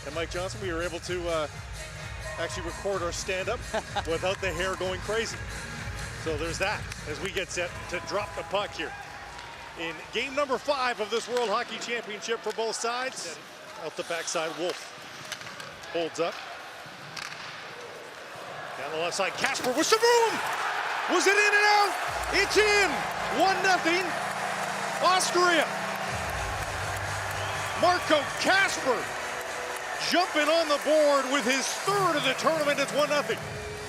And Mike Johnson, we were able to actually record our stand-up without the hair going crazy. So there's that as we get set to drop the puck here. In game number 5 of this World Hockey Championship for both sides. Out the backside, Wolf holds up. Down the left side, Kasper with some room! Was it in and out? It's in! 1-0, Austria. Marco Kasper jumping on the board with his 3rd of the tournament. It's 1-0.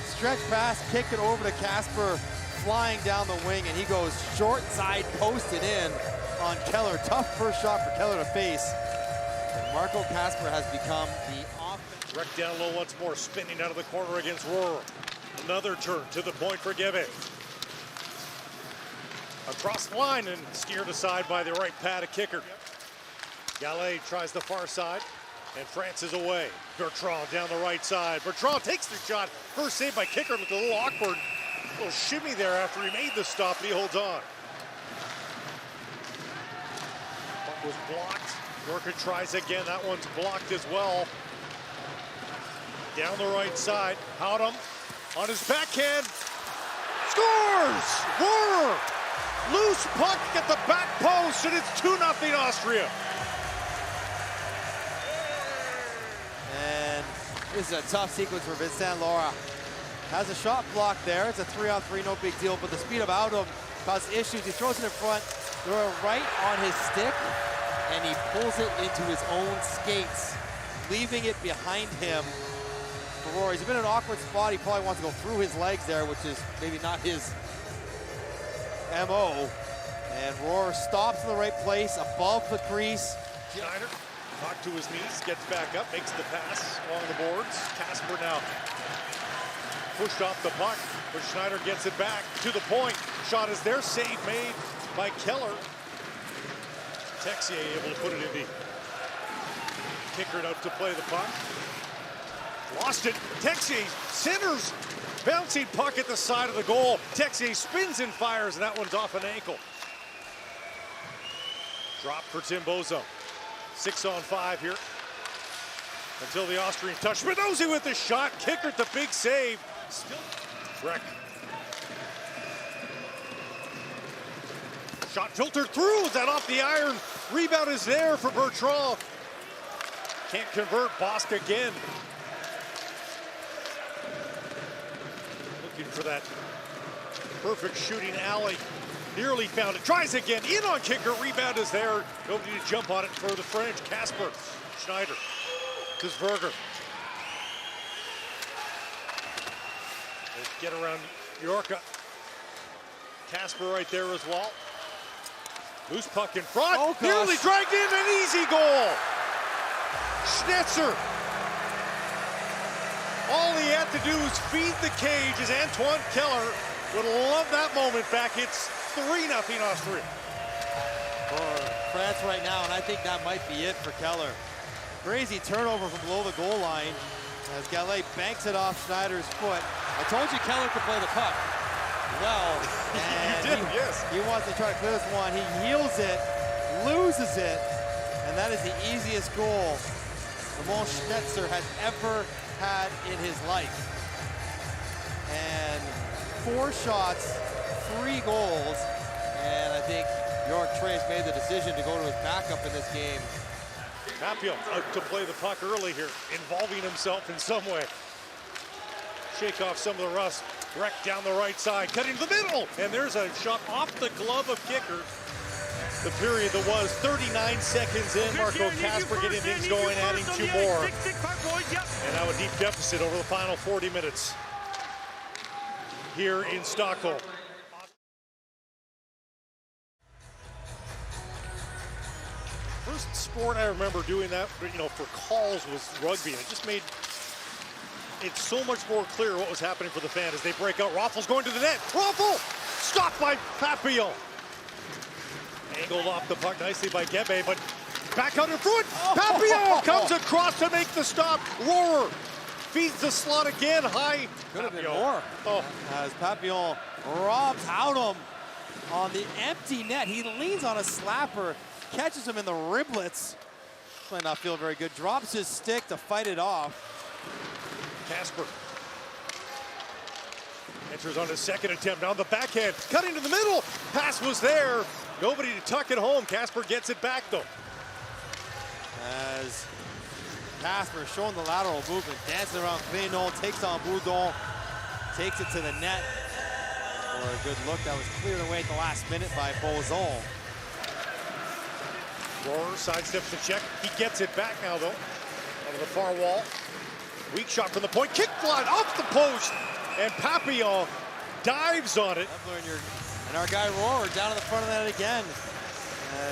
Stretch pass, kick it over to Kasper, flying down the wing, and he goes short side, posted in on Keller. Tough first shot for Keller to face. And Marco Kasper has become the offense. Wrecked down low once more, spinning out of the corner against Rohrer. Another turn to the point for Gebe. Across the line and steered aside by the right pad, a kicker. Gallet tries the far side, and France is away. Bertrand down the right side. Bertrand takes the shot. First save by kicker, looked a little awkward. A little shimmy there after he made the stop, and he holds on. Puck was blocked. Gorka tries again. That one's blocked as well. Down the right side. Howdem on his backhand. Scores! Rohrer! Loose puck at the back post, and it's 2-0 Austria. And this is a tough sequence for Vincent Laura. Has a shot blocked there. It's a 3-on-3, no big deal, but the speed of Howdem causes issues. He throws it in front. They're right on his stick, and he pulls it into his own skates, leaving it behind him for Rohrer. He's been in an awkward spot. He probably wants to go through his legs there, which is maybe not his MO. And Rohrer stops in the right place, above the crease. Schneider, knocked to his knees, gets back up, makes the pass along the boards. Kasper now pushed off the puck, but Schneider gets it back to the point. Shot is there, save made by Keller. Texier able to put it in deep. Kicker it out to play the puck. Lost it. Texier centers. Bouncing puck at the side of the goal. Texier spins and fires, and that one's off an ankle. Drop for Tim Bozo. 6-on-5 here. Until the Austrian touch. Spinozzi with the shot. Kicker at the big save. Still Breck. Shot filtered through. Is that off the iron? Rebound is there for Bertrand. Can't convert. Bosk again. Looking for that perfect shooting alley. Nearly found it. Tries again. In on kicker. Rebound is there. Nobody to jump on it for the French. Kasper. Schneider. Kisberger. Get around Yorka. Kasper right there as well. Loose puck in front. Oh, nearly dragged in, an easy goal. Schnitzer. All he had to do was feed the cage as Antoine Keller would love that moment back. It's 3-0 Austria. For France right now, and I think that might be it for Keller. Crazy turnover from below the goal line as Gallet banks it off Schneider's foot. I told you Keller could play the puck well. And you did, yes. He wants to try to clear this one. He heels it, loses it, and that is the easiest goal Ramon Schnitzer has ever had in his life. And 4 shots, 3 goals, and I think York Trace made the decision to go to his backup in this game. Papio out to play the puck early here, involving himself in some way. Shake off some of the rust. Breck down the right side, cutting to the middle, and there's a shot off the glove of kicker. The period that was 39 seconds in. Marco Kasper getting things going, adding 2 more. And now a deep deficit over the final 40 minutes here in Stockholm. First sport I remember doing that, for calls was rugby, and it just made it so much more clear what was happening for the fan as they break out. Raffel's going to the net. Raffel stopped by Papillon. Angled off the puck nicely by Gebe, but back out in front. Papillon comes across to make the stop. Rohrer feeds the slot again. High. Could have been more. As Papillon robs Howdem on the empty net. He leans on a slapper, catches him in the riblets. Might not feel very good. Drops his stick to fight it off. Casper enters on his second attempt. Now the backhand, cutting to the middle. Pass was there. Nobody to tuck it home. Casper gets it back though. As Casper showing the lateral movement, dancing around Clénon, takes on Boudon, takes it to the net for a good look. That was cleared away at the last minute by Bozon. Rohrer sidesteps the check. He gets it back now though. Out of the far wall. Weak shot from the point. Kick fly off the post. And Papillon dives on it. And our guy Rohrer down in the front of that again.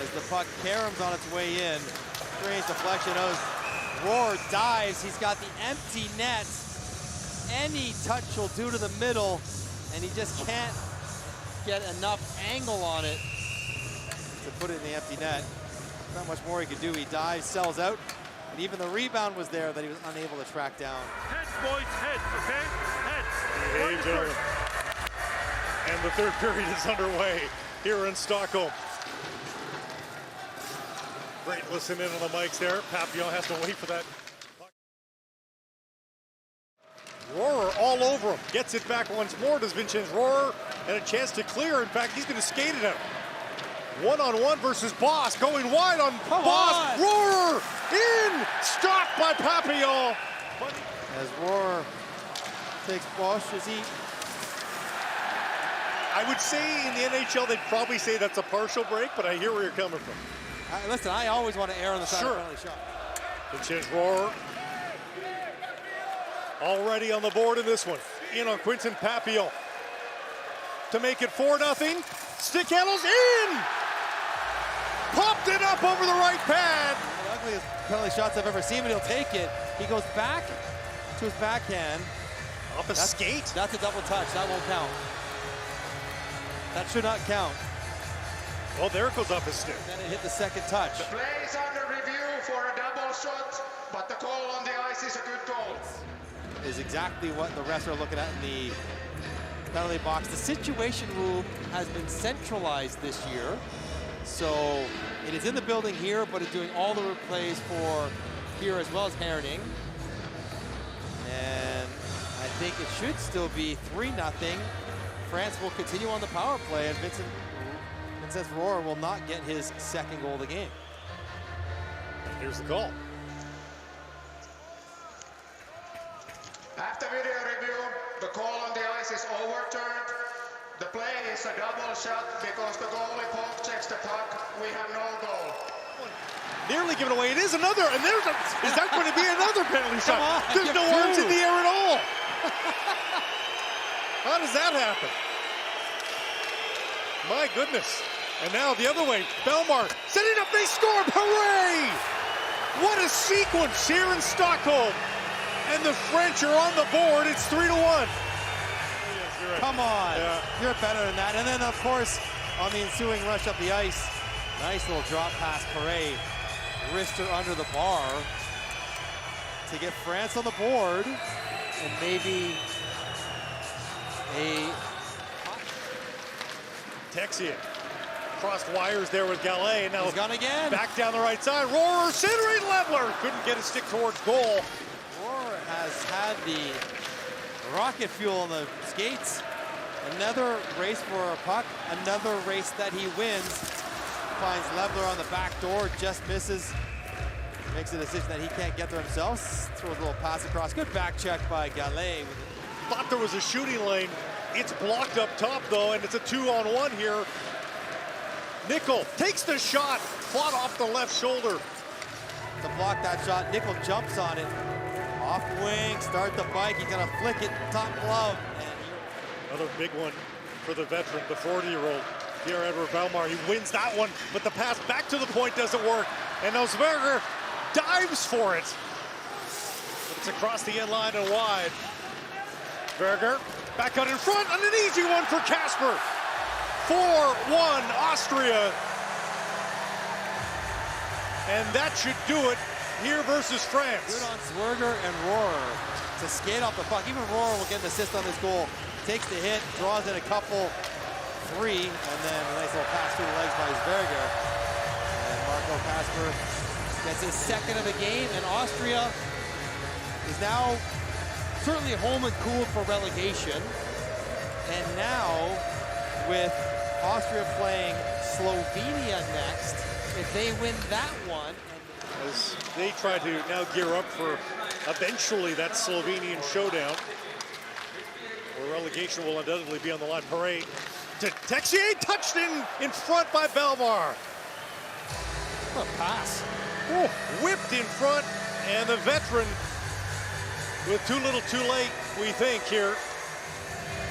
As the puck caroms on its way in. Strange deflection. Rohrer dives. He's got the empty net. Any touch will do to the middle. And he just can't get enough angle on it to put it in the empty net. Not much more he could do. He dives, sells out. And even the rebound was there that he was unable to track down. Heads, boys, heads, okay? Heads. And the third period is underway here in Stockholm. Great listen in on the mics there. Papillon has to wait for that. Rohrer all over him. Gets it back once more. Does Vincenz Rohrer and a chance to clear. In fact, he's going to skate it out. One-on-one versus Boss. Going wide on Boss. Rohrer in. Stopped by Papillon. As Rohrer takes Bosch, is he? I would say in the NHL, they'd probably say that's a partial break, but I hear where you're coming from. Listen, I always want to err on the side of the penalty shot. Vincenz Rohrer already on the board in this one. In on Quinton Papillon to make it 4-0. Stick handles in. Popped it up over the right pad. The ugliest penalty shots I've ever seen, but he'll take it. He goes back to his backhand. Off a skate. That's a double touch. That won't count. That should not count. Well, there it goes off his stick. Then it hit the second touch. The play is under review for a double shot, but the call on the ice is a good goal. Is exactly what the refs are looking at in the penalty box. The situation rule has been centralized this year. So it is in the building here, but it's doing all the replays for here as well as Herning. And I think it should still be 3-0. France will continue on the power play, and Vincenz Rohrer will not get his second goal of the game. Here's the call. After video review, the call on the ice is overturned. The play is a double shot because the goalie poke checks the puck. We have no goal. Nearly given away. It is another, and there's a, is that going to be another penalty shot? on, There's no arms in the air at all. How does that happen? My goodness. And now the other way, Belmar setting up, they scored, hooray! What a sequence here in Stockholm. And the French are on the board, it's 3-1. Yes, you're right. Come on, Yeah. You're better than that. And then of course, on the ensuing rush up the ice, nice little drop pass, Perret, wrister under the bar to get France on the board, and maybe a Texier crossed wires there with Gallet, and now he's gone again. back down the right side. Rohrer centering, Leveler couldn't get a stick towards goal. Rohrer has had the rocket fuel on the skates. Another race for a puck, another race that he wins. Finds Leveler on the back door, just misses. Makes a decision that he can't get there himself. Throws a little pass across. Good back check by Gallet. Thought there was a shooting lane. It's blocked up top though, and it's a 2-on-1 here. Nickel takes the shot, fought off the left shoulder. To block that shot, Nickel jumps on it. Off wing, start the bike, he's gonna flick it, top glove. Another big one for the veteran, the 40-year-old, Pierre-Edouard Bellemare. He wins that one, but the pass back to the point doesn't work. And now Zwerger dives for it. But it's across the end line and wide. Zwerger back out in front, and an easy one for Casper. 4-1 Austria. And that should do it here versus France. Good on Zwerger and Rohrer to skate off the puck. Even Rohrer will get an assist on this goal. Takes the hit, draws in a couple, 3, and then a nice little pass through the legs by Zwerger. And Marco Casper Gets his second of the game, and Austria is now certainly home and cool for relegation. And now, with Austria playing Slovenia next, if they win that one, as they try to now gear up for eventually that Slovenian showdown, where relegation will undoubtedly be on the line. Parade to Texier, touched in front by Belmar. what a pass. Ooh, whipped in front, and the veteran with too little too late, we think here.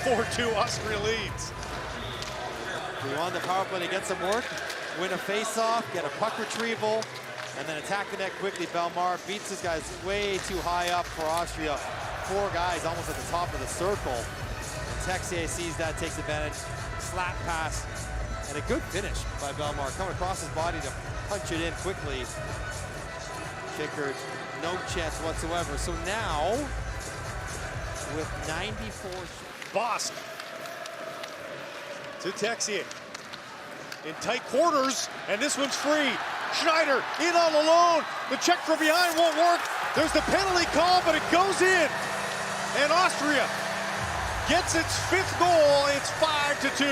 4-2 Austria leads. We want the power play to get some work, win a face-off, get a puck retrieval, and then attack the net quickly. Belmar beats his guys way too high up for Austria. 4 guys almost at the top of the circle. And Texier sees that, takes advantage. Slap pass, and a good finish by Belmar. Coming across his body to punch it in quickly. Kicker, no chance whatsoever. So now, with 94... Bosk to Texier. In tight quarters, and this one's free. Schneider in all alone. The check from behind won't work. There's the penalty call, but it goes in. And Austria gets its 5th goal. It's 5-2.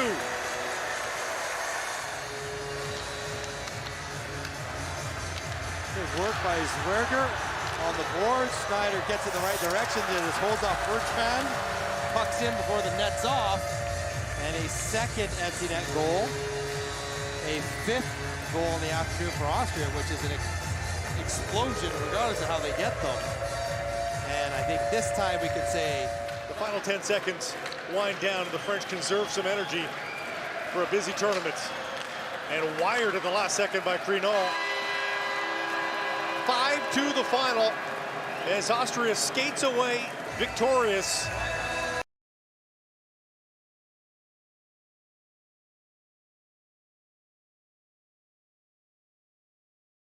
Good work by Zwerger on the board. Schneider gets it in the right direction. Just holds off Bertrand. Pucks in before the net's off. And a second empty net goal. A 5th goal in the afternoon for Austria, which is an explosion regardless of how they get them. And I think this time we could say The final 10 seconds wind down. The French conserve some energy for a busy tournament. And wired at the last second by Crinol. 5-2 the final as Austria skates away victorious